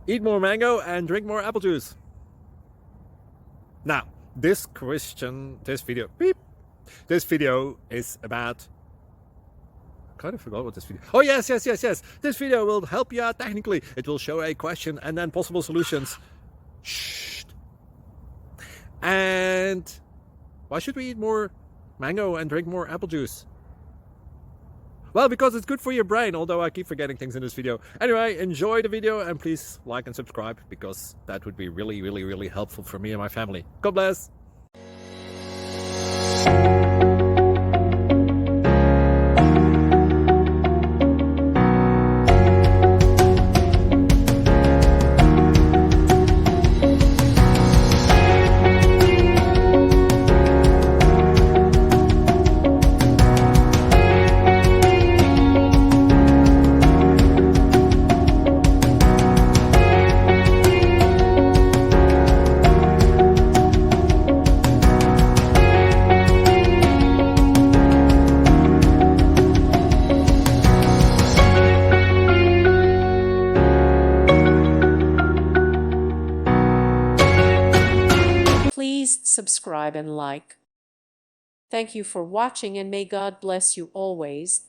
Eat more mango and drink more apple juice. Now, this video is about, I kind of forgot what this video. Oh, yes. This video will help you out technically. It will show a question and then possible solutions. Shh. And why should we eat more mango and drink more apple juice? Well, because it's good for your brain, although I keep forgetting things in this video. Anyway, enjoy the video and please like and subscribe, because that would be really helpful for me and my family. God bless! Please subscribe and like. Thank you for watching, and may God bless you always.